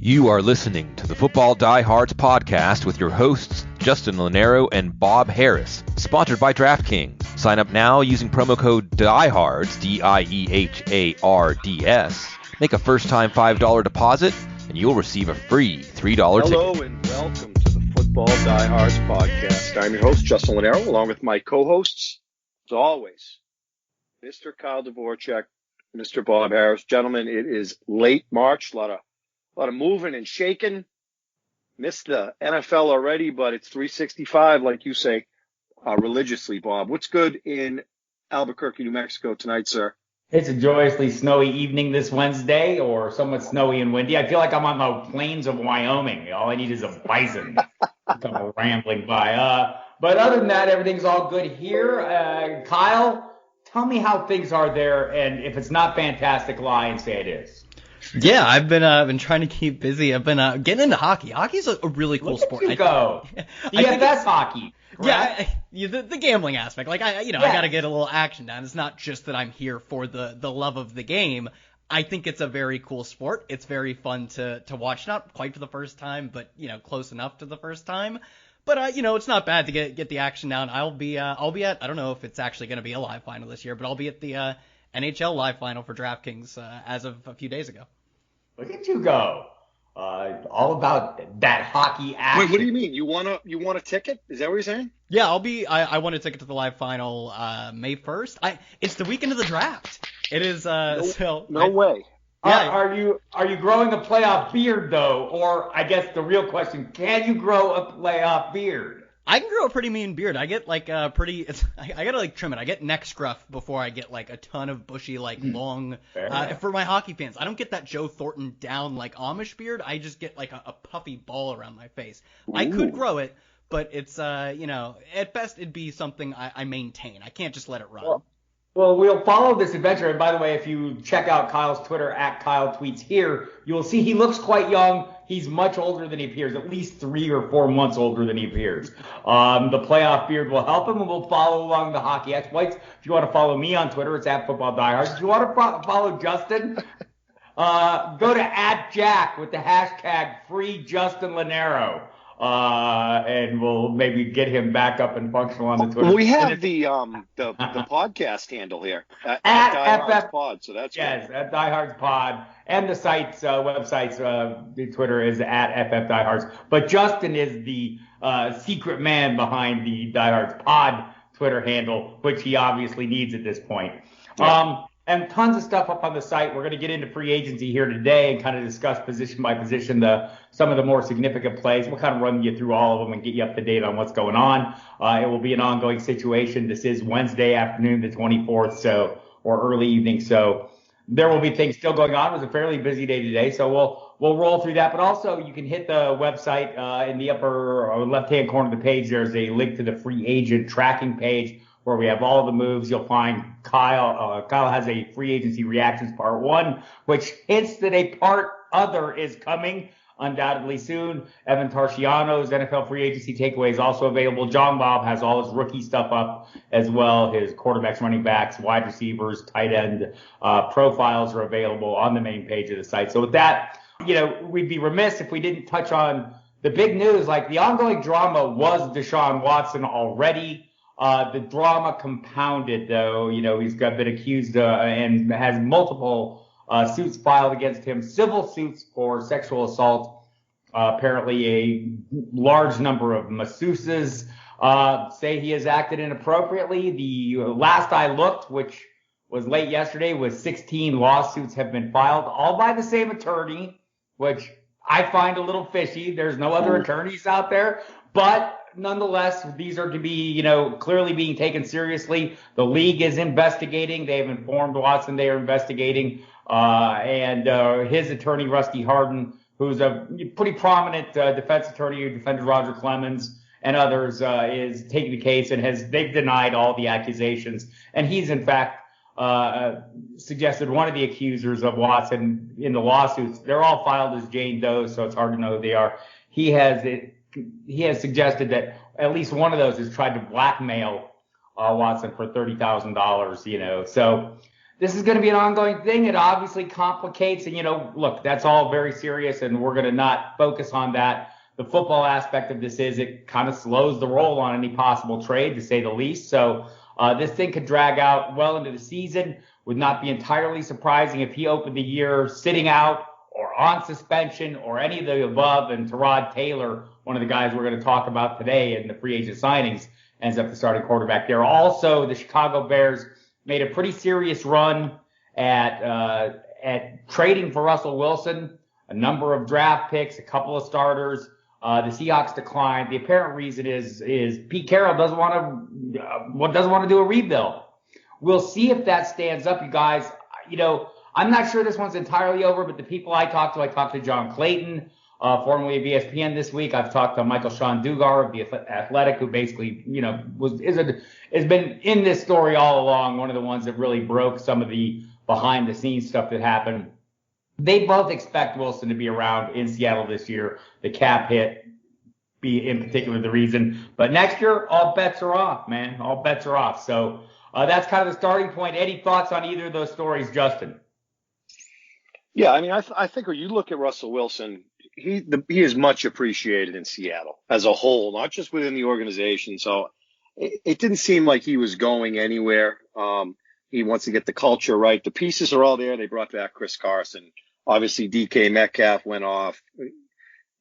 You are listening to the Football Diehards podcast with your hosts, Justin Lonero and Bob Harris, sponsored by DraftKings. Sign up now using promo code DIEHARDS, DIEHARDS. Make a first-time $5 deposit, and you'll receive a free $3 ticket. Hello and welcome to the Football Diehards podcast. I'm your host, Justin Lonero, along with my co-hosts, as always, Mr. Kyle Dvorchak, Mr. Bob Harris. Gentlemen, it is late March, a lot of moving and shaking. Missed the NFL already, but it's 365, like you say, religiously, Bob. What's good in Albuquerque, New Mexico tonight, sir? It's a joyously snowy evening this Wednesday, or somewhat snowy and windy. I feel like I'm on the plains of Wyoming. All I need is a bison come rambling by. But other than that, everything's all good here. Kyle, tell me how things are there, and if it's not fantastic, lie and say it is. Yeah, I've been trying to keep busy. I've been getting into hockey. Hockey's a really cool sport. Look at you go. DFS hockey. Correct? Yeah, the gambling aspect. Like I got to get a little action down. It's not just that I'm here for the love of the game. I think it's a very cool sport. It's very fun to watch. Not quite for the first time, but close enough to the first time. But it's not bad to get the action down. I'll be at, I don't know if it's actually going to be a live final this year, but I'll be at the NHL live final for DraftKings as of a few days ago. Look at you go. All about that hockey action. Wait, what do you mean? You want a ticket? Is that what you're saying? Yeah, I want a ticket to the live final May 1st. It's the weekend of the draft. It is no way. Yeah. Are you growing a playoff beard though? Or I guess the real question, can you grow a playoff beard? I can grow a pretty mean beard. I get I gotta trim it. I get neck scruff before I get a ton of bushy long. For my hockey fans, I don't get that Joe Thornton down Amish beard. I just get a puffy ball around my face. Ooh. I could grow it, but it's at best it'd be something I maintain. I can't just let it run. Well, we'll follow this adventure. And by the way, if you check out Kyle's Twitter @KyleTweetsHere, you'll see he looks quite young. He's much older than he appears, at least 3 or 4 months older than he appears. The playoff beard will help him, and we'll follow along the hockey exploits. If you want to follow me on Twitter, it's @FootballDiehards. If you want to follow Justin, go to @Jack with the hashtag @FreeJustinLonero. And we'll maybe get him back up and functional on the Twitter. Well, we have the podcast handle here at Diehards Pod, so that's yes, good. At Diehards Pod, and the site's website's the Twitter is @FFDiehards. But Justin is the secret man behind the Diehards Pod Twitter handle, which he obviously needs at this point. Yeah. And tons of stuff up on the site. We're going to get into free agency here today and kind of discuss position by position some of the more significant plays. We'll kind of run you through all of them and get you up to date on what's going on. It will be an ongoing situation. This is Wednesday afternoon, the 24th, or early evening. So there will be things still going on. It was a fairly busy day today, so we'll roll through that. But also you can hit the website in the upper or left-hand corner of the page. There's a link to the free agent tracking page, where we have all the moves. You'll find Kyle has a free agency reactions part 1, which hints that a part other is coming undoubtedly soon. Evan Tarciano's NFL free agency takeaway is also available. John Bob has all his rookie stuff up as well. His quarterbacks, running backs, wide receivers, tight end profiles are available on the main page of the site. So with that, we'd be remiss if we didn't touch on the big news. The ongoing drama was Deshaun Watson already. The drama compounded, though. He's been accused and has multiple suits filed against him, civil suits for sexual assault. Apparently, a large number of masseuses say he has acted inappropriately. The last I looked, which was late yesterday, was 16 lawsuits have been filed, all by the same attorney, which I find a little fishy. There's no other attorneys out there, but nonetheless, these are to be, clearly being taken seriously. The league is investigating. They have informed Watson they are investigating. And his attorney, Rusty Hardin, who's a pretty prominent defense attorney who defended Roger Clemens and others, is taking the case and they've denied all the accusations. And he's, in fact, suggested one of the accusers of Watson in the lawsuits. They're all filed as Jane Doe, so it's hard to know who they are. He has suggested that at least one of those has tried to blackmail Watson for $30,000, So this is going to be an ongoing thing. It obviously complicates, and look, that's all very serious, and we're going to not focus on that. The football aspect of this is it kind of slows the roll on any possible trade, to say the least. So this thing could drag out well into the season. Would not be entirely surprising if he opened the year sitting out or on suspension or any of the above. And Tyrod Taylor, one of the guys we're going to talk about today in the free agent signings, ends up the starting quarterback there. Also, the Chicago Bears made a pretty serious run at trading for Russell Wilson, a number of draft picks, a couple of starters. The Seahawks declined. The apparent reason is Pete Carroll doesn't want to do a rebuild. We'll see if that stands up, you guys. I'm not sure this one's entirely over, but the people I talked to John Clayton, formerly of ESPN this week. I've talked to Michael Sean Dugar of The Athletic, who basically, has been in this story all along, one of the ones that really broke some of the behind the scenes stuff that happened. They both expect Wilson to be around in Seattle this year. The cap hit be in particular the reason. But next year, all bets are off, man. All bets are off. So that's kind of the starting point. Any thoughts on either of those stories, Justin? Yeah, I mean, I think when you look at Russell Wilson, he is much appreciated in Seattle as a whole, not just within the organization. So it didn't seem like he was going anywhere. He wants to get the culture right. The pieces are all there. They brought back Chris Carson. Obviously, DK Metcalf went off.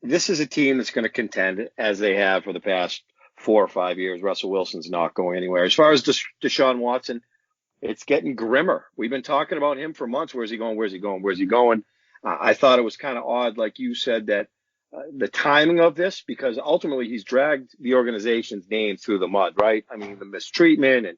This is a team that's going to contend, as they have for the past 4 or 5 years. Russell Wilson's not going anywhere. As far as Deshaun Watson, it's getting grimmer. We've been talking about him for months. Where's he going? Where's he going? Where's he going? I thought it was kind of odd, like you said, that the timing of this, because ultimately he's dragged the organization's name through the mud, right? I mean, the mistreatment and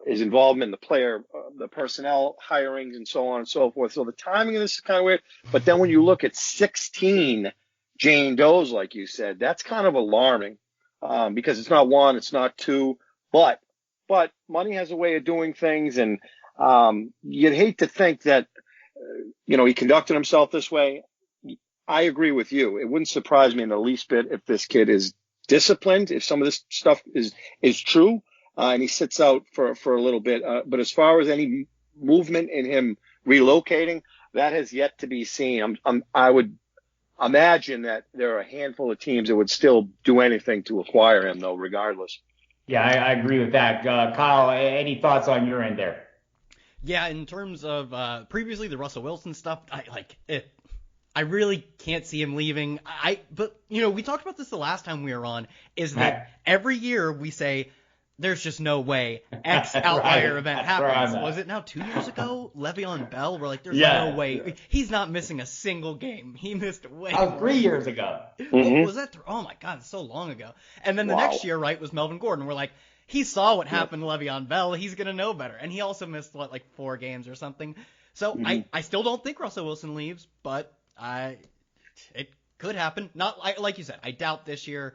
his involvement in the player, the personnel hirings and so on and so forth. So the timing of this is kind of weird. But then when you look at 16 Jane Does, like you said, that's kind of alarming because it's not one, it's not two, but money has a way of doing things. And you'd hate to think that, he conducted himself this way. I agree with you. It wouldn't surprise me in the least bit if this kid is disciplined, if some of this stuff is true. And he sits out for a little bit. But as far as any movement in him relocating, that has yet to be seen. I would imagine that there are a handful of teams that would still do anything to acquire him, though, regardless. Yeah, I agree with that. Kyle, any thoughts on your end there? Yeah, in terms of previously the Russell Wilson stuff, I really can't see him leaving. But we talked about this the last time we were on, is that every year we say, there's just no way X outlier event happens. Was it now 2 years ago? Le'Veon Bell? We're like, there's no way. He's not missing a single game. He missed way. That was 3 years ago. What was that? Oh my God, it's so long ago. And then the next year, right, was Melvin Gordon. We're like, he saw what happened to Le'Veon Bell. He's going to know better. And he also missed, 4 games or something. So I still don't think Russell Wilson leaves, but it could happen. Not like you said, I doubt this year.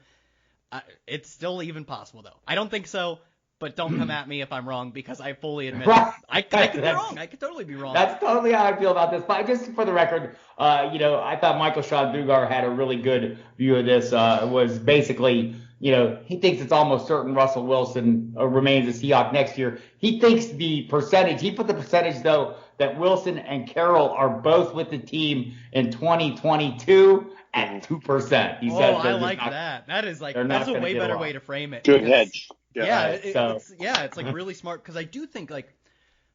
It's still even possible, though. I don't think so, but don't come at me if I'm wrong, because I fully admit I could be wrong. I could totally be wrong. That's totally how I feel about this. But just for the record, I thought Michael Sean Dugar had a really good view of this. It was basically, he thinks it's almost certain Russell Wilson remains a Seahawk next year. He thinks the percentage, he put the percentage, though, that Wilson and Carroll are both with the team in 2022 at 2%. He says I like that. That is that's a way better way to frame it. Good hedge. It's really smart, because I do think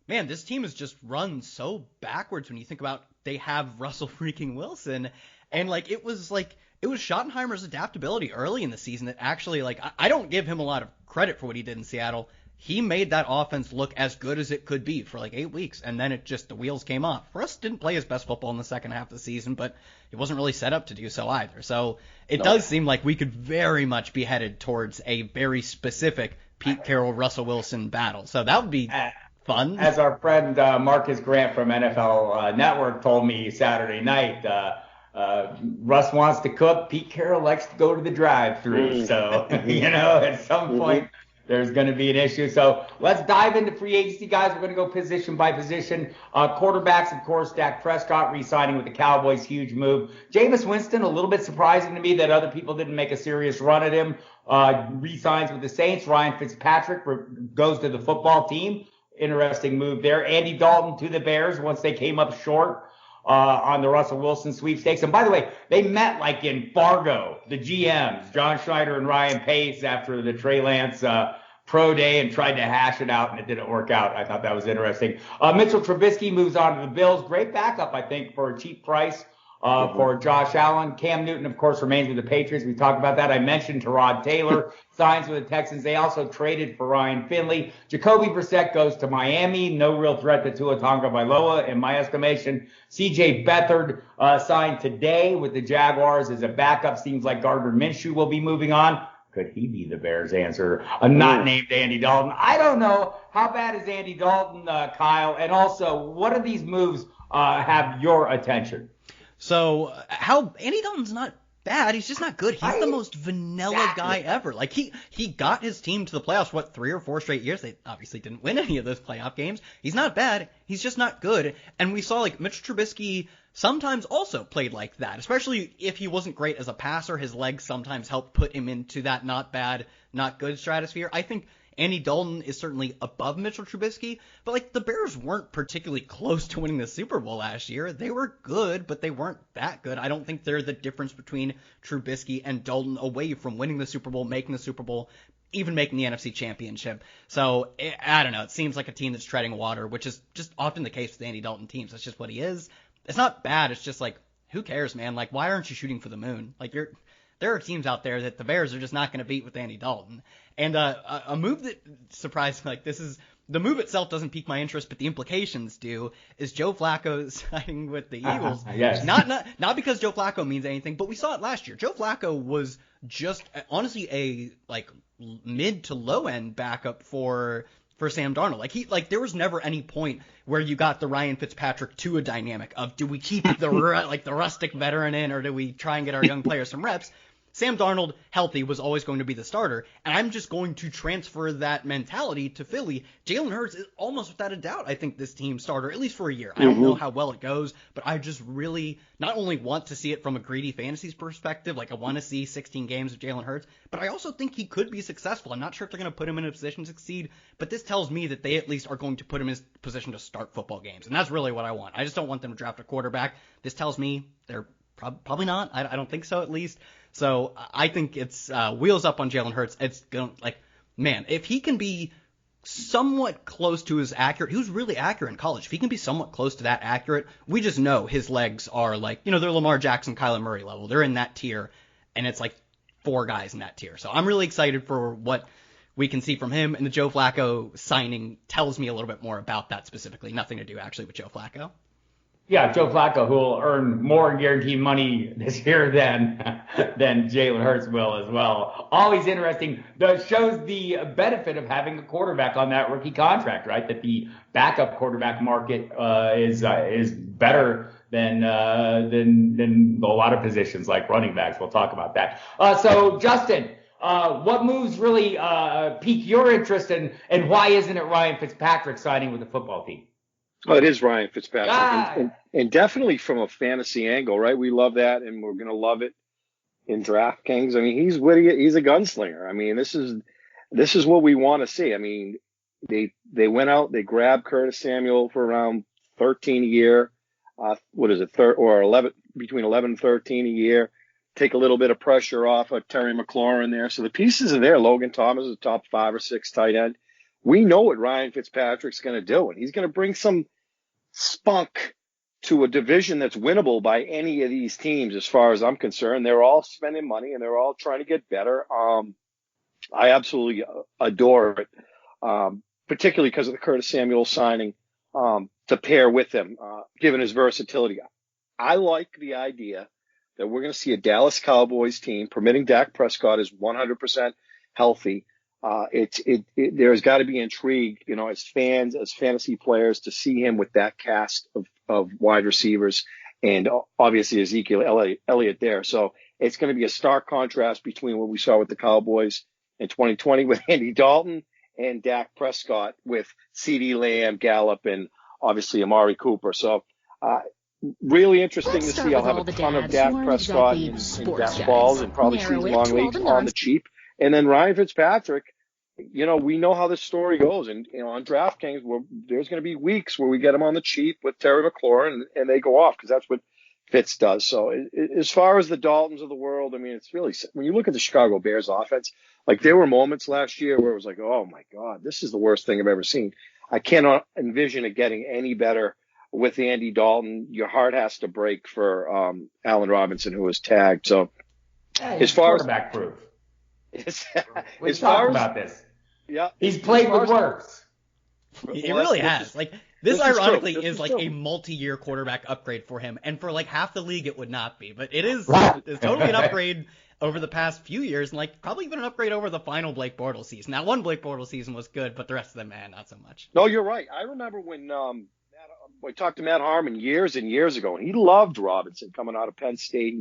man, this team has just run so backwards when you think about they have Russell freaking Wilson, and it was Schottenheimer's adaptability early in the season that actually I don't give him a lot of credit for what he did in Seattle. He made that offense look as good as it could be for 8 weeks, and then the wheels came off. Russ didn't play his best football in the second half of the season, but he wasn't really set up to do so either. So it does seem like we could very much be headed towards a very specific Pete Carroll, Russell Wilson battle. So that would be fun. As our friend Marcus Grant from NFL Network told me Saturday night, Russ wants to cook. Pete Carroll likes to go to the drive-thru. So, at some point, there's going to be an issue. So let's dive into free agency, guys. We're going to go position by position. Quarterbacks, of course, Dak Prescott re-signing with the Cowboys, huge move. Jameis Winston, a little bit surprising to me that other people didn't make a serious run at him. Re-signs with the Saints. Ryan Fitzpatrick goes to the football team. interesting move there. Andy Dalton to the Bears once they came up short on the Russell Wilson sweepstakes. And by the way, they met like in Fargo, the GMs, John Schneider and Ryan Pace, after the Trey Lance pro day, and tried to hash it out, and it didn't work out. I thought that was interesting. Mitchell Trubisky moves on to the Bills. Great backup, I think, for a cheap price for Josh Allen. Cam Newton, of course, remains with the Patriots. We talked about that. I mentioned Tyrod Taylor signs with the Texans. They also traded for Ryan Finley. Jacoby Brissett goes to Miami. No real threat to Tua Tagovailoa, in my estimation. C.J. Beathard signed today with the Jaguars as a backup. Seems like Gardner Minshew will be moving on. Could he be the Bears' answer? Not named Andy Dalton. I don't know. How bad is Andy Dalton, Kyle? And also, what of these moves have your attention? So how Andy Dalton's not bad. He's just not good. He's the most vanilla guy ever. Like he got his team to the playoffs, 3 or 4 straight years. They obviously didn't win any of those playoff games. He's not bad. He's just not good. And we saw like Mitch Trubisky sometimes also played like that, especially if he wasn't great as a passer. His legs sometimes helped put him into that not bad, not good stratosphere. I think Andy Dalton is certainly above Mitchell Trubisky, but like the Bears weren't particularly close to winning the Super Bowl last year. They were good, but they weren't that good. I don't think they're the difference between Trubisky and Dalton away from winning the Super Bowl, making the Super Bowl, even making the NFC Championship. So I don't know. It seems like a team that's treading water, which is just often the case with Andy Dalton teams. That's just what he is. It's not bad. It's just like, who cares, man? Like, why aren't you shooting for the moon? Like there are teams out there that the Bears are just not going to beat with Andy Dalton. And a move that surprised me, like the move itself doesn't pique my interest, but the implications do, is Joe Flacco signing with the Eagles. Yes. Not because Joe Flacco means anything, but we saw it last year. Joe Flacco was just honestly a like mid to low end backup for Sam Darnold. Like there was never any point where you got the Ryan Fitzpatrick Tua dynamic of, do we keep the rustic veteran in, or do we try and get our young players some reps? Sam Darnold, healthy, was always going to be the starter, and I'm just going to transfer that mentality to Philly. Jalen Hurts is almost without a doubt, I think, this team's starter, at least for a year. I don't know how well it goes, but I just really not only want to see it from a greedy fantasy perspective, like I want to see 16 games of Jalen Hurts, but I also think he could be successful. I'm not sure if they're going to put him in a position to succeed, but this tells me that they at least are going to put him in a position to start football games, and that's really what I want. I just don't want them to draft a quarterback. This tells me they're probably not. I don't think so, at least. So I think it's wheels up on Jalen Hurts. It's going man, if he can be somewhat close to his accurate, he was really accurate in college. If he can be somewhat close to that accurate, we just know his legs are like, they're Lamar Jackson, Kyler Murray level. They're in that tier, and it's like 4 guys in that tier. So I'm really excited for what we can see from him, and the Joe Flacco signing tells me a little bit more about that specifically. Nothing to do actually with Joe Flacco. Yeah, Joe Flacco, who will earn more guaranteed money this year than Jalen Hurts will as well. Always interesting. That shows the benefit of having a quarterback on that rookie contract, right? That the backup quarterback market is better than a lot of positions like running backs. We'll talk about that. So Justin, what moves really pique your interest, and why isn't it Ryan Fitzpatrick signing with the football team? Oh, it is Ryan Fitzpatrick, and definitely from a fantasy angle, right? We love that, and we're going to love it in DraftKings. I mean, he's witty. He's a gunslinger. I mean, this is what we want to see. I mean, they went out, they grabbed Curtis Samuel for around 13 a year. What is it, or 11, between 11 and 13 a year? Take a little bit of pressure off of Terry McLaurin there. So the pieces are there. Logan Thomas is a top 5 or 6 tight end. We know what Ryan Fitzpatrick's going to do, and he's going to bring some spunk to a division that's winnable by any of these teams. As far as I'm concerned, they're all spending money and they're all trying to get better. I absolutely adore it, particularly because of the Curtis Samuel signing to pair with him, given his versatility. I like the idea that we're going to see a Dallas Cowboys team, permitting Dak Prescott is 100% healthy. There's got to be intrigue, as fans, as fantasy players, to see him with that cast of wide receivers, and obviously Ezekiel Elliott there. So it's going to be a stark contrast between what we saw with the Cowboys in 2020 with Andy Dalton and Dak Prescott with CeeDee Lamb, Gallup, and obviously Amari Cooper. So really interesting to see. I'll have a ton of Dak Prescott in best balls and probably season-long leagues on the cheap. And then Ryan Fitzpatrick, we know how this story goes. And, on DraftKings, there's going to be weeks where we get them on the cheap with Terry McLaurin and they go off because that's what Fitz does. So as far as the Daltons of the world, I mean, it's really, when you look at the Chicago Bears offense, like there were moments last year where it was like, oh my God, this is the worst thing I've ever seen. I cannot envision it getting any better with Andy Dalton. Your heart has to break for Allen Robinson, who was tagged. So as far as quarterback proof, we've talked about this. Yeah, he's played with worse. He really has. Like this ironically is like a multi-year quarterback upgrade for him, and for like half the league it would not be, but it's totally an upgrade over the past few years, and like probably even an upgrade over the final Blake Bortles season. Now, one Blake Bortles season was good, but the rest of them, man, not so much. No, you're right. I remember when we talked to Matt Harmon years and years ago, and he loved Robinson coming out of Penn State.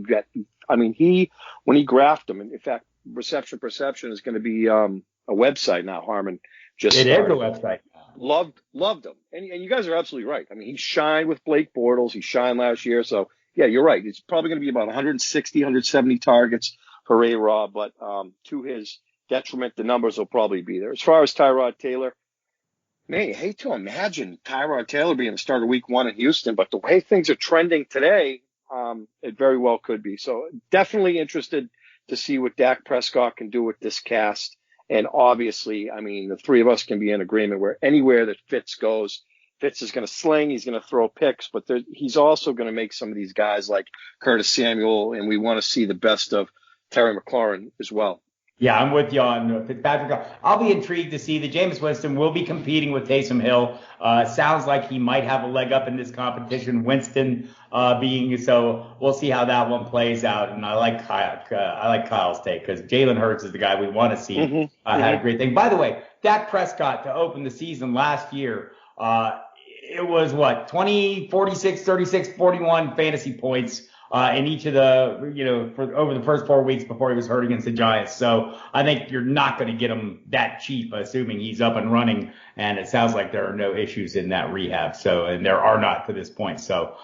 When he graphed him, and in fact, Reception Perception is going to be a website now. Harmon just it started. Is a website. Loved him, and you guys are absolutely right. I mean, he shined with Blake Bortles. He shined last year, so yeah, you're right. It's probably going to be about 160, 170 targets for A-Rob, but to his detriment, the numbers will probably be there. As far as Tyrod Taylor, man, you hate to imagine Tyrod Taylor being the starter week 1 in Houston, but the way things are trending today, it very well could be. So definitely interested to see what Dak Prescott can do with this cast. And obviously, I mean, the three of us can be in agreement where anywhere that Fitz goes, Fitz is going to sling, he's going to throw picks, but he's also going to make some of these guys like Curtis Samuel, and we want to see the best of Terry McLaurin as well. Yeah, I'm with you on Fitzpatrick. I'll be intrigued to see that Jameis Winston will be competing with Taysom Hill. Sounds like he might have a leg up in this competition. Winston being so, we'll see how that one plays out. And I like Kyle's take because Jalen Hurts is the guy we want to see. Had a great thing. By the way, Dak Prescott to open the season last year, it was 20, 46, 36, 41 fantasy points. In each of the, for over the first 4 weeks before he was hurt against the Giants. So I think you're not going to get him that cheap, assuming he's up and running. And it sounds like there are no issues in that rehab. And there are not to this point. So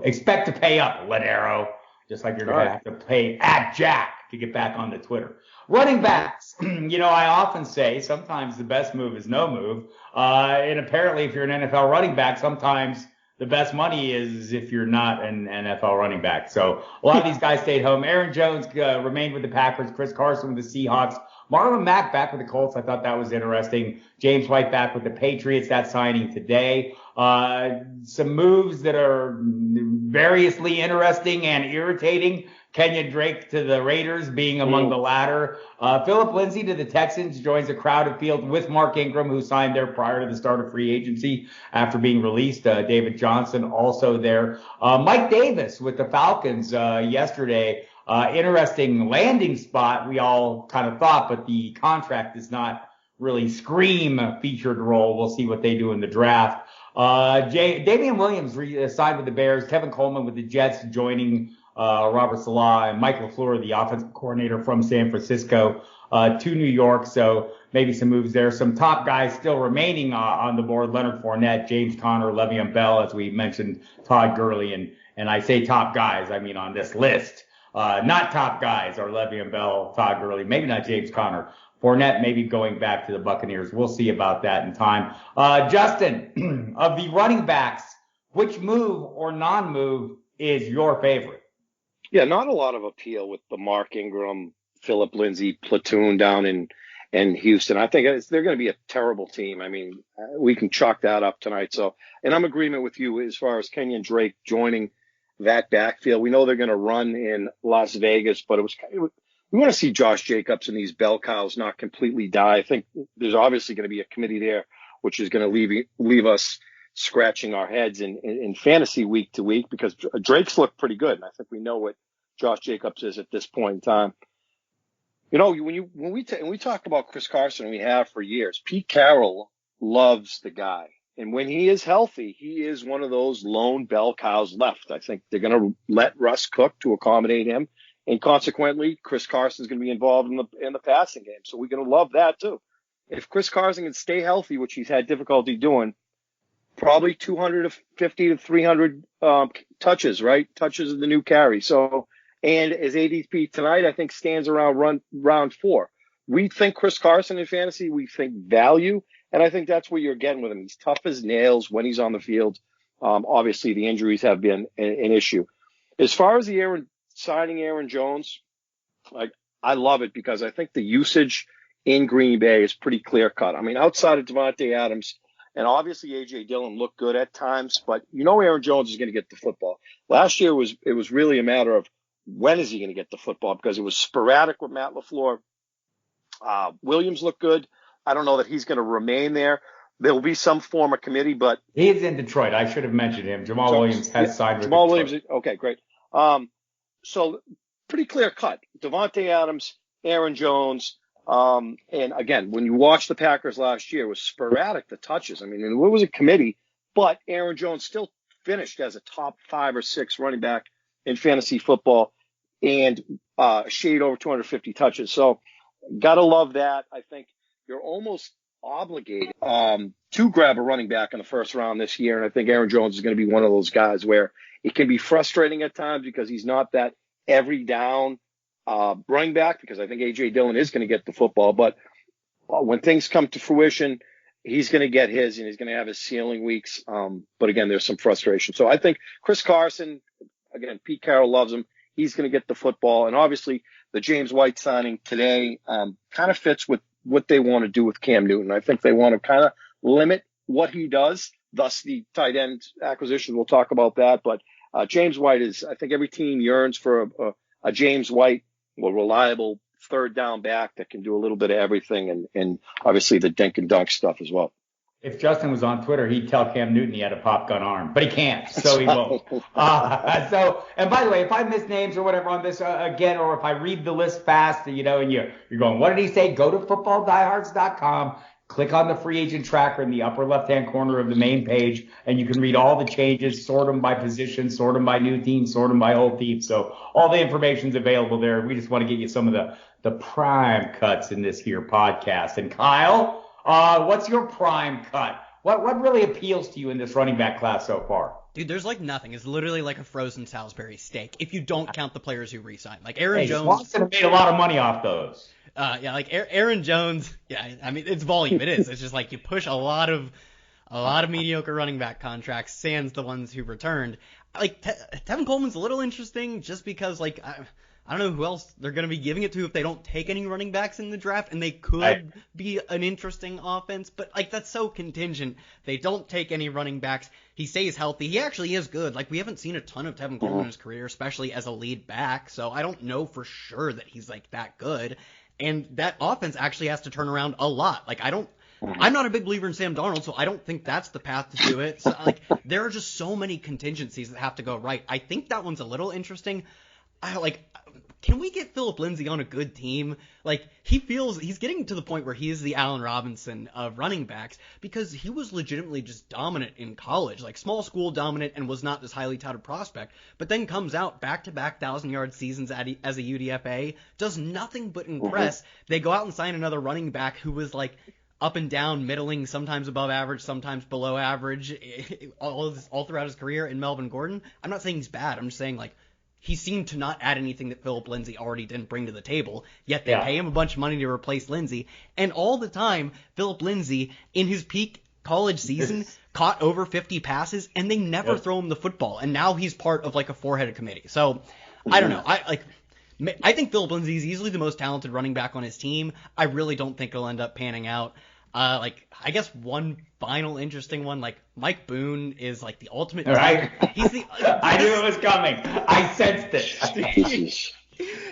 expect to pay up, Lonero, just like you're going to have to pay at Jack to get back on the Twitter. Running backs, I often say sometimes the best move is no move. And apparently if you're an NFL running back, sometimes the best money is if you're not an NFL running back. So a lot of these guys stayed home. Aaron Jones remained with the Packers. Chris Carson with the Seahawks. Marlon Mack back with the Colts. I thought that was interesting. James White back with the Patriots. That signing today. Some moves that are variously interesting and irritating. Kenyon Drake to the Raiders being among the latter. Philip Lindsay to the Texans joins a crowded field with Mark Ingram, who signed there prior to the start of free agency after being released. David Johnson also there. Mike Davis with the Falcons yesterday. Interesting landing spot, we all kind of thought, but the contract does not really scream featured role. We'll see what they do in the draft. Damien Williams signed with the Bears. Kevin Coleman with the Jets joining Robert Salah and Mike LaFleur, the offensive coordinator from San Francisco, to New York. So maybe some moves there. Some top guys still remaining on the board: Leonard Fournette, James Conner, Le'Veon Bell, as we mentioned, Todd Gurley. And I say top guys, I mean on this list. Not top guys are Le'Veon Bell, Todd Gurley, maybe not James Conner. Fournette maybe going back to the Buccaneers. We'll see about that in time. Justin, of the running backs, which move or non-move is your favorite? Yeah, not a lot of appeal with the Mark Ingram, Philip Lindsay platoon down in Houston. I think they're going to be a terrible team. I mean, we can chalk that up tonight. So, and I'm in agreement with you as far as Kenyon Drake joining that backfield. We know they're going to run in Las Vegas, but we want to see Josh Jacobs and these bell cows not completely die. I think there's obviously going to be a committee there, which is going to leave us scratching our heads in fantasy week to week, because Drake's looked pretty good. And I think we know what Josh Jacobs is at this point in time. When we talk about Chris Carson, we have for years. Pete Carroll loves the guy. And when he is healthy, he is one of those lone bell cows left. I think they're going to let Russ cook to accommodate him. And consequently, Chris Carson is going to be involved in the passing game. So we're going to love that too. If Chris Carson can stay healthy, which he's had difficulty doing, probably 250 to 300 touches, right? Touches is the new carry. So, and his ADP tonight, I think, stands around round 4. we think Chris Carson in fantasy, we think value, and I think that's what you're getting with him. He's tough as nails when he's on the field. Obviously, the injuries have been an issue. As far as the signing Aaron Jones, I love it because I think the usage in Green Bay is pretty clear cut. I mean, outside of Davante Adams, and obviously A.J. Dillon looked good at times, but Aaron Jones is going to get the football. Last year it was really a matter of when is he going to get the football, because it was sporadic with Matt LaFleur. Williams looked good. I don't know that he's going to remain there. There will be some form of committee, but he's in Detroit. I should have mentioned him. Jamal Williams has signed with Jamal Detroit. Williams. Okay, great. So pretty clear cut. Davante Adams, Aaron Jones. And again, when you watch the Packers last year, it was sporadic, the touches. I mean, it was a committee, but Aaron Jones still finished as a top 5 or 6 running back in fantasy football and shade over 250 touches. So gotta love that. I think you're almost obligated to grab a running back in the first round this year. And I think Aaron Jones is going to be one of those guys where it can be frustrating at times because he's not that every down running back, because I think A.J. Dillon is going to get the football. But when things come to fruition, he's going to get his, and he's going to have his ceiling weeks. But again, there's some frustration. So I think Chris Carson, again, Pete Carroll loves him. He's going to get the football. And obviously the James White signing today kind of fits with what they want to do with Cam Newton. I think they want to kind of limit what he does, thus the tight end acquisition. We'll talk about that. But James White is, I think every team yearns for a James White, a reliable third down back that can do a little bit of everything, and obviously the dink and dunk stuff as well. If Justin was on Twitter, he'd tell Cam Newton he had a pop gun arm, but he can't, so he won't. And by the way, if I miss names or whatever on this again, or if I read the list fast, and you're going, what did he say? Go to footballdiehards.com, click on the free agent tracker in the upper left-hand corner of the main page, and you can read all the changes, sort them by position, sort them by new team, sort them by old team. So all the information's available there. We just want to get you some of the prime cuts in this here podcast. And Kyle, what's your prime cut? What really appeals to you in this running back class so far? Dude, there's like nothing. It's literally like a frozen Salisbury steak if you don't count the players who re-signed. Like Aaron Jones. Watson have made a lot of money off those. Like Aaron Jones. Yeah, I mean, it's volume. It is. It's just like you push a lot of mediocre running back contracts, sans the ones who returned. Like Tevin Coleman's a little interesting just because like I don't know who else they're going to be giving it to if they don't take any running backs in the draft, and they could be an interesting offense, but like that's so contingent. They don't take any running backs. He stays healthy. He actually is good. Like we haven't seen a ton of Tevin Coleman in his career, especially as a lead back, so I don't know for sure that he's like that good. And that offense actually has to turn around a lot. Like I'm not a big believer in Sam Darnold, so I don't think that's the path to do it. So like there are just so many contingencies that have to go right. I think that one's a little interesting. Can we get Philip Lindsay on a good team? Like, he's getting to the point where he is the Allen Robinson of running backs because he was legitimately just dominant in college, like small school dominant, and was not this highly touted prospect, but then comes out back-to-back 1,000-yard seasons as a UDFA, does nothing but impress. They go out and sign another running back who was like up and down, middling, sometimes above average, sometimes below average, all throughout his career in Melvin Gordon. I'm not saying he's bad. I'm just saying, like, he seemed to not add anything that Philip Lindsay already didn't bring to the table, yet they pay him a bunch of money to replace Lindsay. And all the time, Philip Lindsay, in his peak college season, caught over 50 passes, and they never throw him the football. And now he's part of, like, a four-headed committee. So, I don't know. I think Philip Lindsay is easily the most talented running back on his team. I really don't think it'll end up panning out. I guess one final interesting one, like Mike Boone is like the ultimate. Right. I knew it was coming. I sensed it.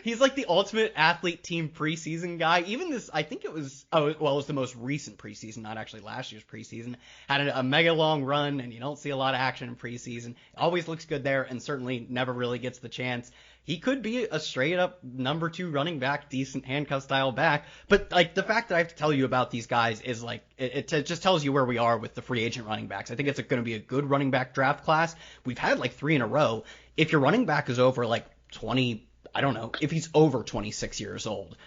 He's like the ultimate athlete team preseason guy. Even this, I think it was, it was the most recent preseason, not actually last year's preseason. Had a mega long run, and you don't see a lot of action in preseason. Always looks good there, and certainly never really gets the chance. He could be a straight-up number 2 running back, decent handcuff-style back. But, like, the fact that I have to tell you about these guys is, like, it just tells you where we are with the free agent running backs. I think it's going to be a good running back draft class. We've had, like, 3 in a row. If your running back is over, like, 20, I don't know, if he's over 26 years old,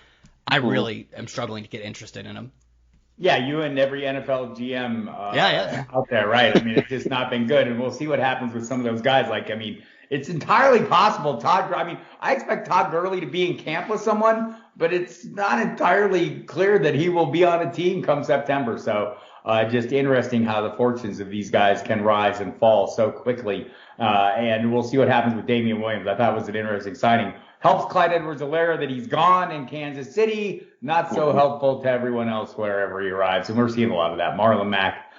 I really am struggling to get interested in him. Yeah, you and every NFL GM out there, right? I mean, it's just not been good, and we'll see what happens with some of those guys. Like, I mean, it's entirely possible. I expect Todd Gurley to be in camp with someone, but it's not entirely clear that he will be on a team come September. So just interesting how the fortunes of these guys can rise and fall so quickly. And we'll see what happens with Damien Williams. I thought it was an interesting signing. Helps Clyde Edwards-Helaire that he's gone in Kansas City. Not so helpful to everyone else wherever he arrives. And we're seeing a lot of that. Marlon Mack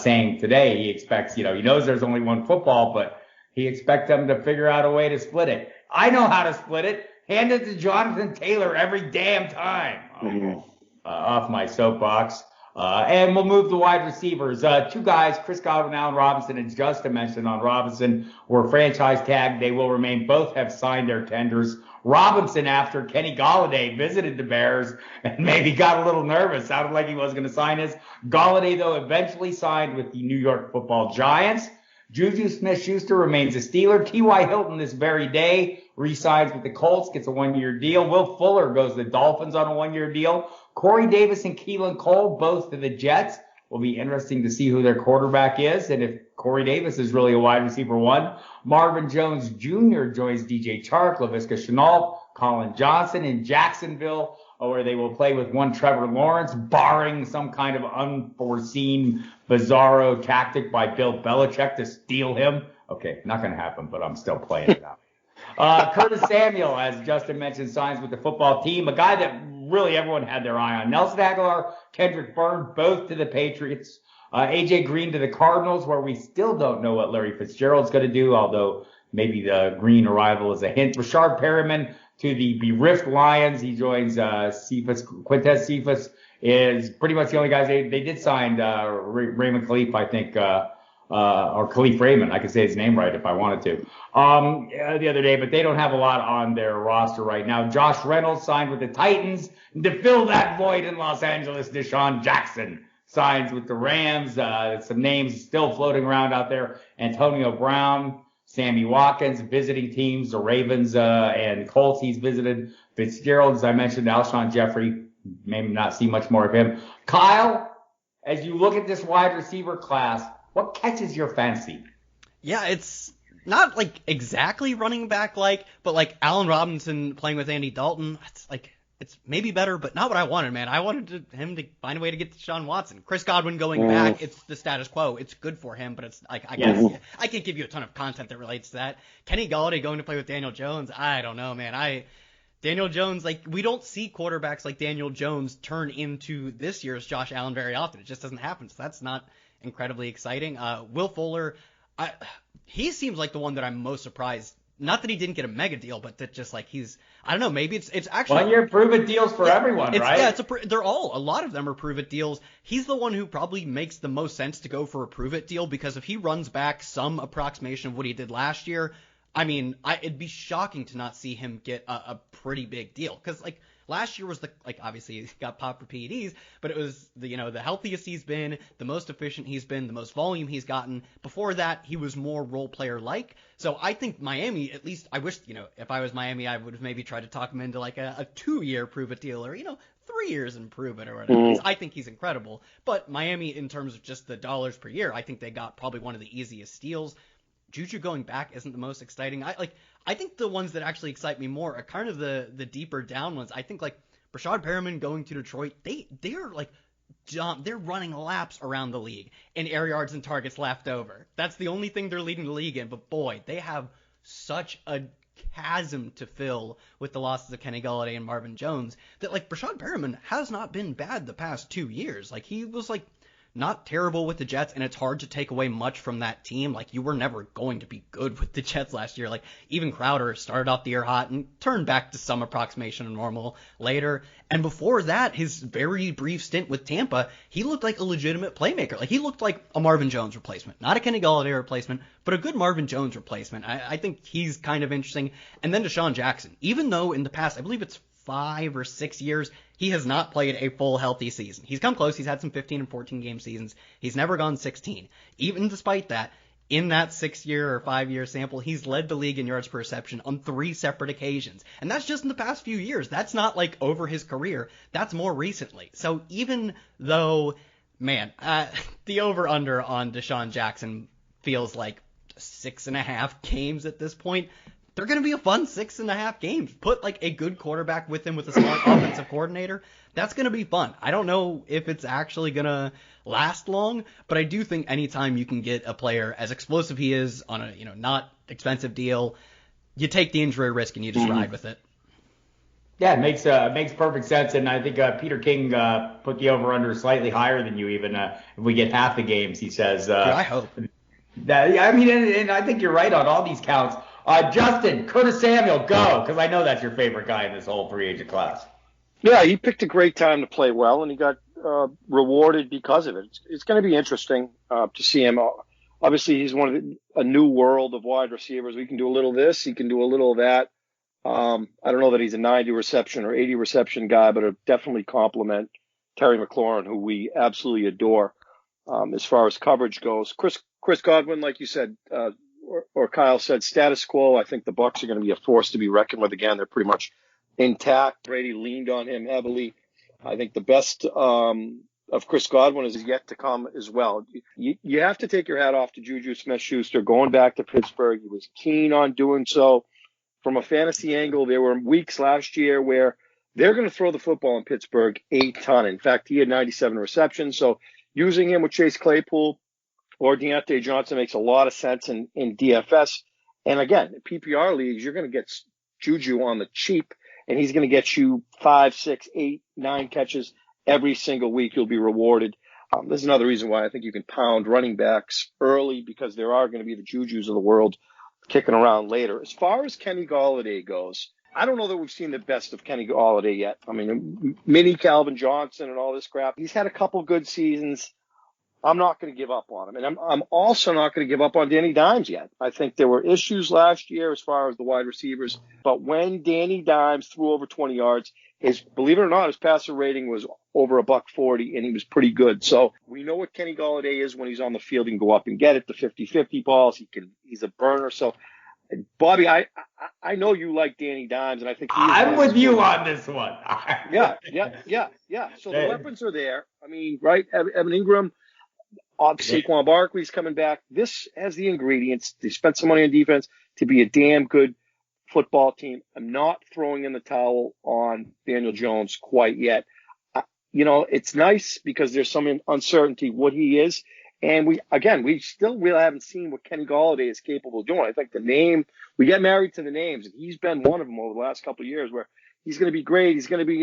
saying today he expects, he knows there's only one football, but he expects them to figure out a way to split it. I know how to split it. Hand it to Jonathan Taylor every damn time. Off my soapbox. And we'll move to wide receivers. Two guys, Chris Godwin, Allen Robinson, and Justin mentioned on Robinson, were franchise tagged. They will remain. Both have signed their tenders. Robinson, after Kenny Golladay visited the Bears and maybe got a little nervous, sounded like he was going to sign his. Golladay, though, eventually signed with the New York Football Giants. Juju Smith-Schuster remains a Steeler. T.Y. Hilton this very day re-signs with the Colts, gets a one-year deal. Will Fuller goes to the Dolphins on a one-year deal. Corey Davis and Keelan Cole, both to the Jets. Will be interesting to see who their quarterback is and if Corey Davis is really a wide receiver one. Marvin Jones Jr. joins DJ Chark, Laviska Shenault, Colin Johnson in Jacksonville, where they will play with one Trevor Lawrence, barring some kind of unforeseen bizarro tactic by Bill Belichick to steal him. Okay, not going to happen, but I'm still playing it out. Curtis Samuel, as Justin mentioned, signs with the football team, a guy that really everyone had their eye on. Nelson Aguilar, Kendrick Bourne, both to the Patriots. A.J. Green to the Cardinals, where we still don't know what Larry Fitzgerald's going to do, although maybe the Green arrival is a hint. Rashard Perriman to the bereft Lions. He joins Quintez Cephas is pretty much the only guys they did sign. Raymond Khalif, I think, or Khalif Raymond. I could say his name right if I wanted to. The other day, but they don't have a lot on their roster right now. Josh Reynolds signed with the Titans. To fill that void in Los Angeles, Desean Jackson signs with the Rams. Some names still floating around out there. Antonio Brown, Sammy Watkins, visiting teams, the Ravens and Colts he's visited. Fitzgerald, as I mentioned, Alshon Jeffrey, maybe not see much more of him. Kyle, as you look at this wide receiver class, what catches your fancy? Yeah, it's not like exactly running back like, but like Allen Robinson playing with Andy Dalton, it's maybe better, but not what I wanted, man. I wanted him to find a way to get Deshaun Watson. Chris Godwin going back, it's the status quo. It's good for him, but it's like I can't give you a ton of content that relates to that. Kenny Golladay going to play with Daniel Jones, I don't know, man. Daniel Jones, we don't see quarterbacks like Daniel Jones turn into this year's Josh Allen very often. It just doesn't happen, so that's not incredibly exciting. Will Fuller, he seems like the one that I'm most surprised. Not that he didn't get a mega deal, but that just I don't know, maybe it's actually 1 year prove-it deals for everyone, right? Yeah, a lot of them are prove-it deals. He's the one who probably makes the most sense to go for a prove-it deal, because if he runs back some approximation of what he did last year, I mean, it'd be shocking to not see him get a pretty big deal, because last year was obviously he got popped for PEDs, but it was the healthiest he's been, the most efficient he's been, the most volume he's gotten. Before that, he was more role player like. So I think Miami, at least I wish, if I was Miami, I would have maybe tried to talk him into a 2-year prove it deal, or 3 years and prove it or whatever. I think he's incredible. But Miami, in terms of just the dollars per year, I think they got probably one of the easiest steals. Juju going back isn't the most exciting. I think the ones that actually excite me more are kind of the deeper down ones. I think Rashard Perriman going to Detroit, they're running laps around the league in air yards and targets left over. That's the only thing they're leading the league in. But boy, they have such a chasm to fill with the losses of Kenny Golladay and Marvin Jones that Rashard Perriman has not been bad the past 2 years. He was not terrible with the Jets, and it's hard to take away much from that team. You were never going to be good with the Jets last year. Even Crowder started off the year hot and turned back to some approximation of normal later. And before that, his very brief stint with Tampa, he looked like a legitimate playmaker. He looked like a Marvin Jones replacement. Not a Kenny Golladay replacement, but a good Marvin Jones replacement. I think he's kind of interesting. And then Desean Jackson. Even though in the past, I believe it's 5 or 6 years, he has not played a full healthy season. He's come close. He's had some 15 and 14 game seasons. He's never gone 16. Even despite that, in that 6-year or 5-year sample, he's led the league in yards per reception on 3 separate occasions. And that's just in the past few years. That's not over his career. That's more recently. So even though, man, the over-under on Deshaun Jackson feels 6.5 games at this point. They're going to be a fun 6.5 games. Put like a good quarterback with him with a smart offensive coordinator. That's going to be fun. I don't know if it's actually going to last long, but I do think anytime you can get a player as explosive he is on a, not expensive deal, you take the injury risk and you just ride with it. Yeah, it makes perfect sense, and I think Peter King put the over/under slightly higher than you even. If we get half the games, he says. Yeah, I hope. And I think you're right on all these counts. Justin, Curtis Samuel, go, because I know that's your favorite guy in this whole free agent class. Yeah, he picked a great time to play well, and he got rewarded because of it. It's going to be interesting to see him. Obviously, he's a new world of wide receivers. We can do a little of this, he can do a little of that. I don't know that he's a 90 reception or 80 reception guy, but it'll definitely complement Terry McLaurin, who we absolutely adore as far as coverage goes. Chris Godwin, like you said, or Kyle said, status quo. I think the Bucs are going to be a force to be reckoned with again. They're pretty much intact. Brady leaned on him heavily. I think the best of Chris Godwin is yet to come as well. You have to take your hat off to Juju Smith-Schuster going back to Pittsburgh. He was keen on doing so. From a fantasy angle, there were weeks last year where they're going to throw the football in Pittsburgh a ton. In fact, he had 97 receptions. So using him with Chase Claypool or Deontay Johnson makes a lot of sense in DFS. And again, in PPR leagues, you're going to get Juju on the cheap, and he's going to get you 5, 6, 8, 9 catches every single week. You'll be rewarded. This is another reason why I think you can pound running backs early, because there are going to be the Jujus of the world kicking around later. As far as Kenny Golladay goes, I don't know that we've seen the best of Kenny Golladay yet. I mean, mini Calvin Johnson and all this crap. He's had a couple good seasons. I'm not going to give up on him. And I'm also not going to give up on Danny Dimes yet. I think there were issues last year as far as the wide receivers. But when Danny Dimes threw over 20 yards, believe it or not, his passer rating was over $140, and he was pretty good. So we know what Kenny Golladay is when he's on the field. He can go up and get it, the 50-50 balls. He's a burner. So, Bobby, I know you like Danny Dimes, and I think I'm with you on this one. Yeah. So the weapons are there. I mean, right? Evan Ingram, Saquon Barkley's coming back. This has the ingredients. They spent some money on defense to be a damn good football team. I'm not throwing in the towel on Daniel Jones quite yet. It's nice because there's some uncertainty what he is. And we still really haven't seen what Kenny Golladay is capable of doing. I think we get married to the names, and he's been one of them over the last couple of years where he's going to be great. He's going to be,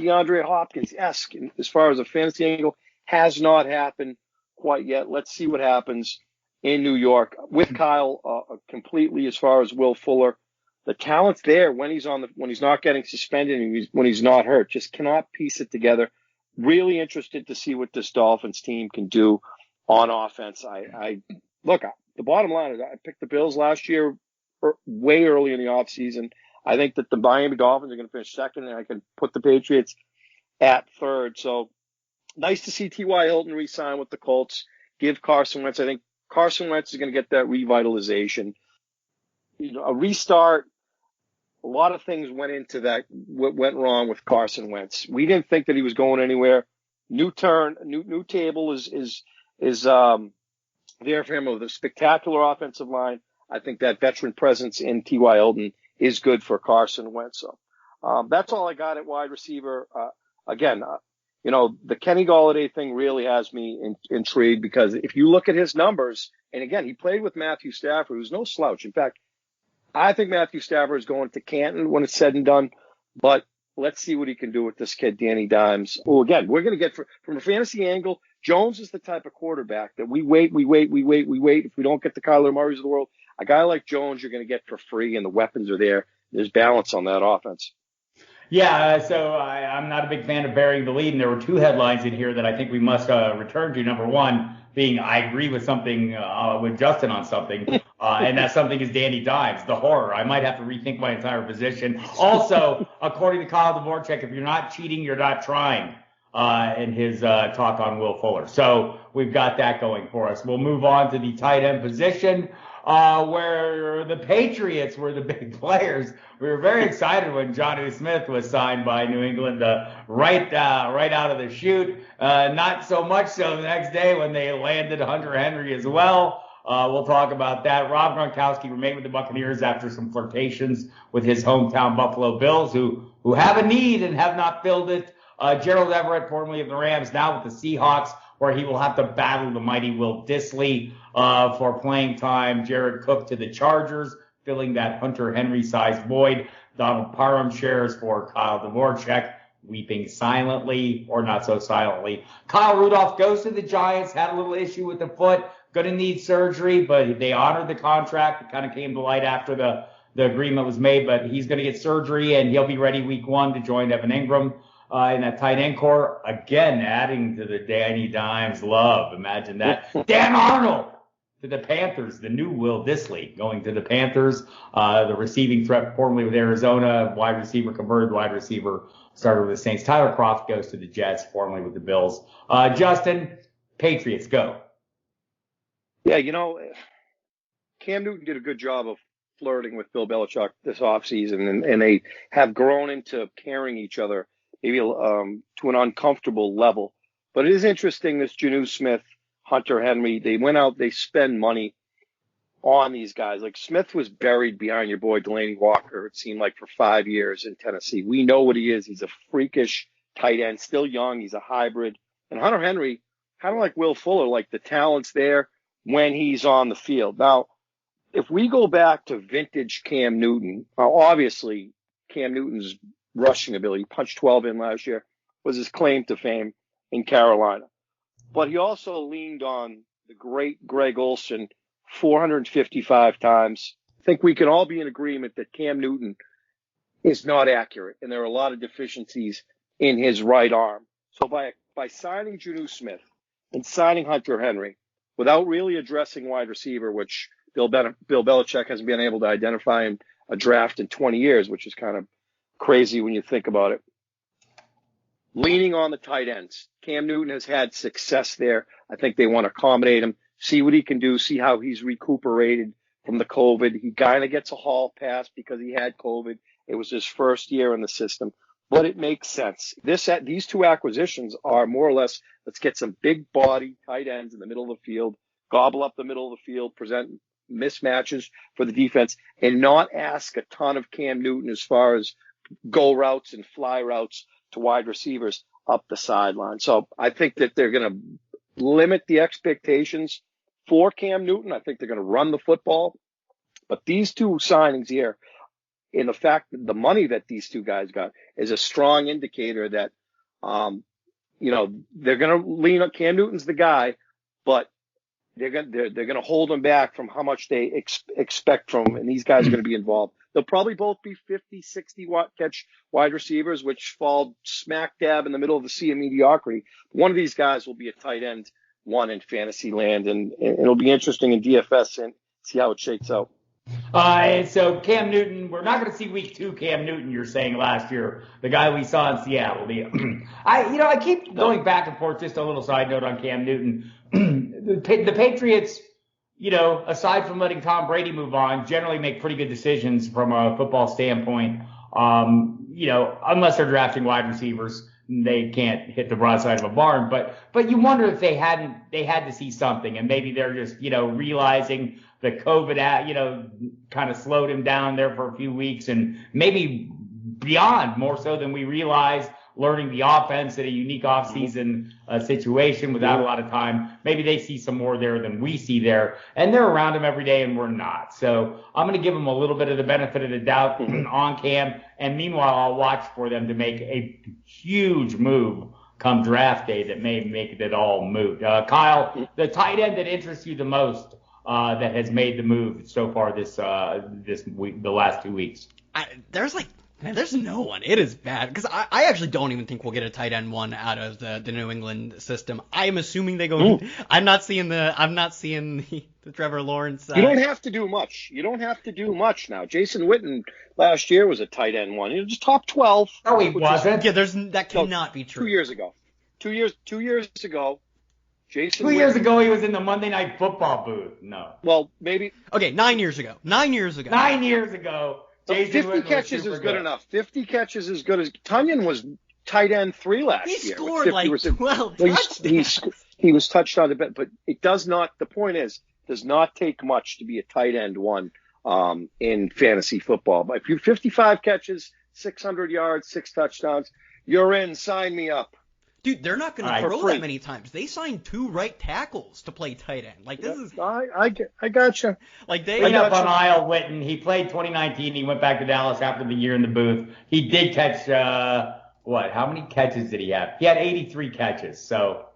DeAndre Hopkins-esque as far as a fantasy angle. Has not happened quite yet. Let's see what happens in New York with Kyle completely as far as Will Fuller. The talent's there when he's not getting suspended and when he's not hurt. Just cannot piece it together. Really interested to see what this Dolphins team can do on offense. Look, the bottom line is I picked the Bills last year way early in the offseason. I think that the Miami Dolphins are going to finish second, and I can put the Patriots at third. So nice to see T.Y. Hilton re-sign with the Colts. Give Carson Wentz. I think Carson Wentz is going to get that revitalization. A restart. A lot of things went into that. What went wrong with Carson Wentz? We didn't think that he was going anywhere. New table is there for him with a spectacular offensive line. I think that veteran presence in T.Y. Hilton is good for Carson Wentz. So that's all I got at wide receiver. Again, the Kenny Golladay thing really has me intrigued, because if you look at his numbers, and again, he played with Matthew Stafford, who's no slouch. In fact, I think Matthew Stafford is going to Canton when it's said and done, but let's see what he can do with this kid, Danny Dimes. Well, again, we're going to get from a fantasy angle, Jones is the type of quarterback that we wait. If we don't get the Kyler Murrays of the world, a guy like Jones you're going to get for free, and the weapons are there. There's balance on that offense. Yeah, so I'm not a big fan of burying the lead, and there were two headlines in here that I think we must return to. Number one being I agree with something with Justin on something, and that something is Danny Dimes, the horror. I might have to rethink my entire position. Also, according to Kyle Dvorchak, if you're not cheating, you're not trying, in his talk on Will Fuller. So we've got that going for us. We'll move on to the tight end position, where the Patriots were the big players. We were very excited when Jonnu Smith was signed by New England right out of the chute. Not so much so the next day when they landed Hunter Henry as well. We'll talk about that. Rob Gronkowski remained with the Buccaneers after some flirtations with his hometown Buffalo Bills, who have a need and have not filled it. Gerald Everett, formerly of the Rams, now with the Seahawks, where he will have to battle the mighty Will Dissly for playing time. Jared Cook to the Chargers, filling that Hunter Henry-sized void. Donald Parham shares for Kyle Dvorchak, weeping silently, or not so silently. Kyle Rudolph goes to the Giants, had a little issue with the foot, going to need surgery, but they honored the contract. It kind of came to light after the agreement was made, but he's going to get surgery, and he'll be ready week 1 to join Evan Ingram in that tight end core. Again, adding to the Danny Dimes love. Imagine that. Dan Arnold to the Panthers, the new Will Dissly going to the Panthers. The receiving threat formerly with Arizona, wide receiver converted, wide receiver started with the Saints. Tyler Kroft goes to the Jets, formerly with the Bills. Justin, Patriots, go. Yeah, Cam Newton did a good job of flirting with Bill Belichick this offseason, and they have grown into carrying each other maybe to an uncomfortable level. But it is interesting, this Jonnu Smith, Hunter Henry, they went out, they spend money on these guys. Like Smith was buried behind your boy Delaney Walker, it seemed like, for 5 years in Tennessee. We know what he is. He's a freakish tight end, still young. He's a hybrid. And Hunter Henry, kind of like Will Fuller, like the talent's there when he's on the field. Now, if we go back to vintage Cam Newton, obviously Cam Newton's rushing ability, punched 12 in last year, was his claim to fame in Carolina. But he also leaned on the great Greg Olsen 455 times. I think we can all be in agreement that Cam Newton is not accurate, and there are a lot of deficiencies in his right arm. So by signing Jonnu Smith and signing Hunter Henry, without really addressing wide receiver, which Bill Belichick hasn't been able to identify in a draft in 20 years, which is kind of crazy when you think about it. Leaning on the tight ends. Cam Newton has had success there. I think they want to accommodate him, see what he can do, see how he's recuperated from the COVID. He kind of gets a hall pass because he had COVID. It was his first year in the system, but it makes sense. These two acquisitions are more or less, let's get some big body tight ends in the middle of the field, gobble up the middle of the field, present mismatches for the defense, and not ask a ton of Cam Newton as far as go routes and fly routes to wide receivers up the sideline. So I think that they're going to limit the expectations for Cam Newton. I think they're going to run the football. But these two signings here, in the fact that the money that these two guys got, is a strong indicator that, they're going to lean on Cam Newton's the guy, but they're going to hold him back from how much they expect from him, and these guys are going to be involved. They'll probably both be 50, 60 catch wide receivers, which fall smack dab in the middle of the sea of mediocrity. One of these guys will be a tight end one in fantasy land, and it'll be interesting in DFS and see how it shakes out. And so Cam Newton, we're not going to see week 2 Cam Newton, you're saying, last year, the guy we saw in Seattle. I keep going back and forth. Just a little side note on Cam Newton. The Patriots, aside from letting Tom Brady move on, generally make pretty good decisions from a football standpoint. Unless they're drafting wide receivers, they can't hit the broadside of a barn. But you wonder if they had to see something, and maybe they're just, realizing the COVID, kind of slowed him down there for a few weeks, and maybe beyond, more so than we realized, learning the offense in a unique offseason situation without a lot of time. Maybe they see some more there than we see there, and they're around him every day and we're not. So I'm going to give them a little bit of the benefit of the doubt on Cam, and meanwhile I'll watch for them to make a huge move come draft day that may make it all moot. Kyle, the tight end that interests you the most that has made the move so far this week, the last 2 weeks? There's no one. It is bad because I actually don't even think we'll get a tight end one out of the New England system. I'm assuming they go. I'm not seeing the Trevor Lawrence. You don't have to do much. Now. Jason Witten last year was a tight end one. He was just top 12. No, he wasn't. That cannot be true. 2 years ago. 2 years ago. Jason 2 years ago, he was in the Monday Night Football booth. No. Well, maybe. Okay, 9 years ago. 9 years ago. 9 years ago. 50 catches is good enough. 50 catches is good as Tunyon was tight end 3 last year. He scored like 12 touchdowns. He was touched on a bit, but it does not. The point is, does not take much to be a tight end one in fantasy football. But if you're 55 catches, 600 yards, 6 touchdowns, you're in. Sign me up. Dude, they're not going to throw free. that many times. They signed 2 right tackles to play tight end. Like, this is... I got you. Like, they... Clean up on Isle Witten. He played 2019. He went back to Dallas after the year in the booth. He did catch, how many catches did he have? He had 83 catches, so...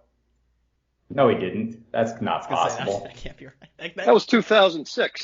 No, he didn't. That's not possible. That can't be right. That was 2006.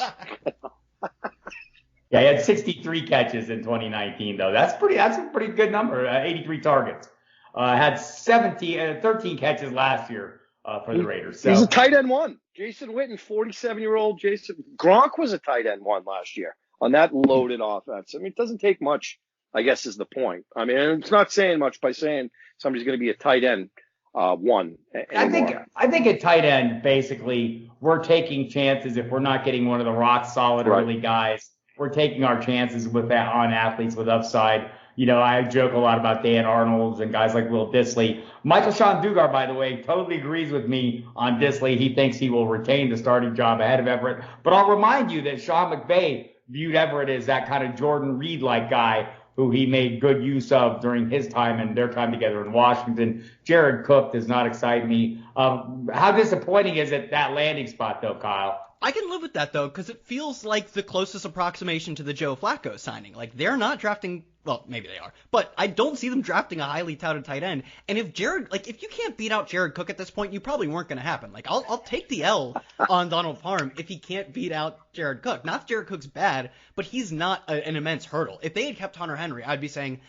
Yeah, he had 63 catches in 2019, though. That's a pretty good number, 83 targets. Had 13 catches last year for the Raiders. So. He's a tight end one. Jason Witten, 47-year-old Jason. Gronk was a tight end one last year on that loaded offense. I mean, it doesn't take much, I guess, is the point. I mean, it's not saying much by saying somebody's going to be a tight end one anymore. I think at tight end, basically, we're taking chances if we're not getting one of the rock solid early guys. We're taking our chances with that on athletes with upside. You know, I joke a lot about Dan Arnold and guys like Will Dissly. Michael Sean Dugar, by the way, totally agrees with me on Dissly. He thinks he will retain the starting job ahead of Everett. But I'll remind you that Sean McVay viewed Everett as that kind of Jordan Reed-like guy who he made good use of during his time and their time together in Washington. Jared Cook does not excite me. How disappointing is it, that landing spot, though, Kyle? I can live with that, though, because it feels like the closest approximation to the Joe Flacco signing. Like, they're not drafting, well, maybe they are, but I don't see them drafting a highly touted tight end. And if you can't beat out Jared Cook at this point, you probably weren't going to happen. Like, I'll take the L on Donald Parham if he can't beat out Jared Cook. Not that Jared Cook's bad, but he's not an immense hurdle. If they had kept Hunter Henry, I'd be saying,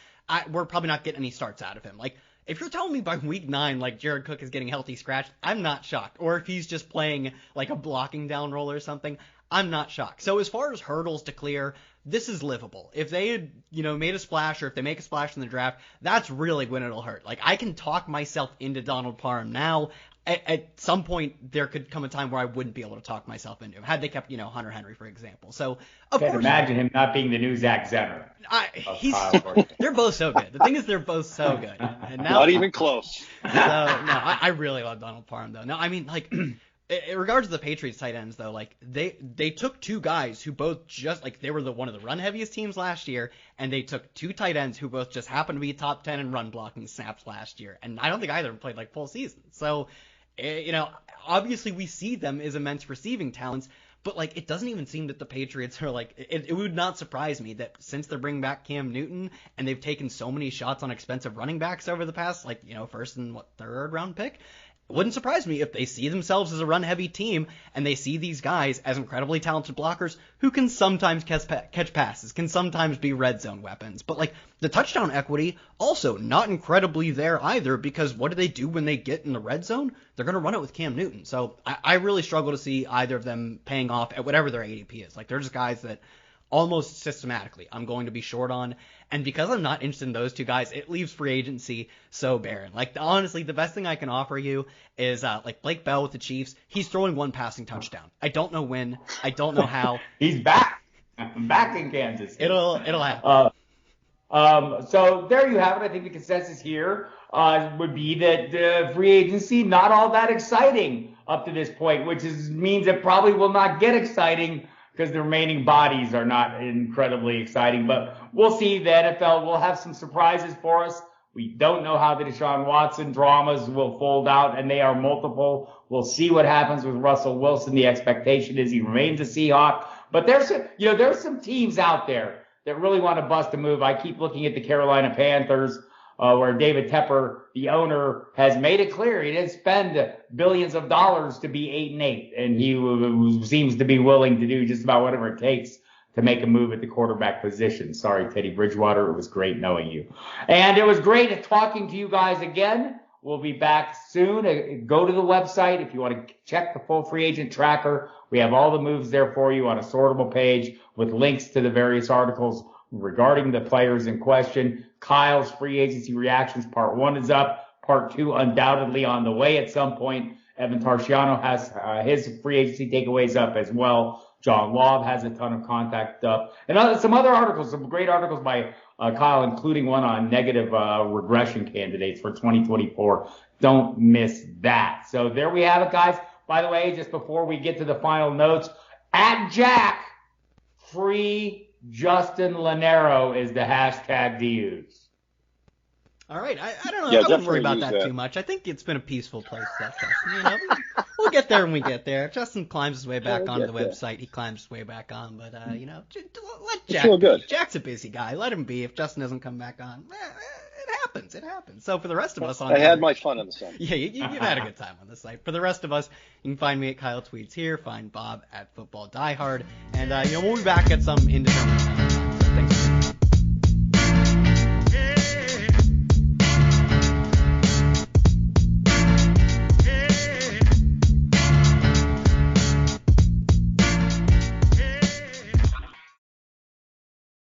we're probably not getting any starts out of him. Like, if you're telling me by week 9, like, Jared Cook is getting healthy scratched, I'm not shocked. Or if he's just playing, like, a blocking down role or something, I'm not shocked. So as far as hurdles to clear, this is livable. If they had, made a splash, or if they make a splash in the draft, that's really when it'll hurt. Like, I can talk myself into Donald Parham now. At some point, there could come a time where I wouldn't be able to talk myself into him, had they kept, Hunter Henry, for example. So, of course. Imagine him not being the new Zach Zenner. They're both so good. The thing is, they're both so good. And now, not even close. So, no, I really love Donald Parham, though. No, I mean, like, in regards to the Patriots tight ends, though, like, they took 2 guys who both just, like, they were one of the run-heaviest teams last year, and they took 2 tight ends who both just happened to be top 10 in run-blocking snaps last year. And I don't think either of them played, like, full season. So, obviously we see them as immense receiving talents, but, like, it doesn't even seem that the Patriots are, like, it would not surprise me that since they're bringing back Cam Newton and they've taken so many shots on expensive running backs over the past, like, first and third round pick, it wouldn't surprise me if they see themselves as a run-heavy team and they see these guys as incredibly talented blockers who can sometimes catch passes, can sometimes be red zone weapons. But, like, the touchdown equity also not incredibly there either, because what do they do when they get in the red zone? They're going to run it with Cam Newton. So I really struggle to see either of them paying off at whatever their ADP is. Like, they're just guys that almost systematically I'm going to be short on. And because I'm not interested in those 2 guys, it leaves free agency so barren. Like, honestly, the best thing I can offer you is, like, Blake Bell with the Chiefs. He's throwing 1 passing touchdown. I don't know when. I don't know how. He's back. Back in Kansas. It'll happen. So there you have it. I think the consensus here would be that free agency, not all that exciting up to this point, which means it probably will not get exciting because the remaining bodies are not incredibly exciting. But we'll see. The NFL will have some surprises for us. We don't know how the Deshaun Watson dramas will fold out, and they are multiple. We'll see what happens with Russell Wilson. The expectation is he remains a Seahawk. But there's some teams out there that really want to bust a move. I keep looking at the Carolina Panthers, where David Tepper, the owner, has made it clear he didn't spend billions of dollars to be 8-8, and he seems to be willing to do just about whatever it takes to make a move at the quarterback position. Sorry, Teddy Bridgewater. It was great knowing you. And it was great talking to you guys again. We'll be back soon. Go to the website if you want to check the full free agent tracker. We have all the moves there for you on a sortable page with links to the various articles regarding the players in question. Kyle's free agency reactions part 1 is up. Part 2 undoubtedly on the way at some point. Evan Tarciano has his free agency takeaways up as well. John Lobb has a ton of contact up. And some other articles, some great articles by Kyle, including one on negative regression candidates for 2024. Don't miss that. So there we have it, guys. By the way, just before we get to the final notes, at Jack, free Justin Lonero is the hashtag to use. All right, I don't know. I wouldn't worry about that too much. I think it's been a peaceful place, Justin. You know, we'll get there when we get there. If Justin climbs his way back onto the website, he climbs his way back on. But you know, let Jack be. Jack's a busy guy. Let him be. If Justin doesn't come back on, it happens. It happens. So for the rest of us on, I had my fun on the site. Yeah, you've had a good time on the site. For the rest of us, you can find me at Kyle Tweets here. Find Bob at Football Die Hard, and you know, we'll be back at some indeterminate time.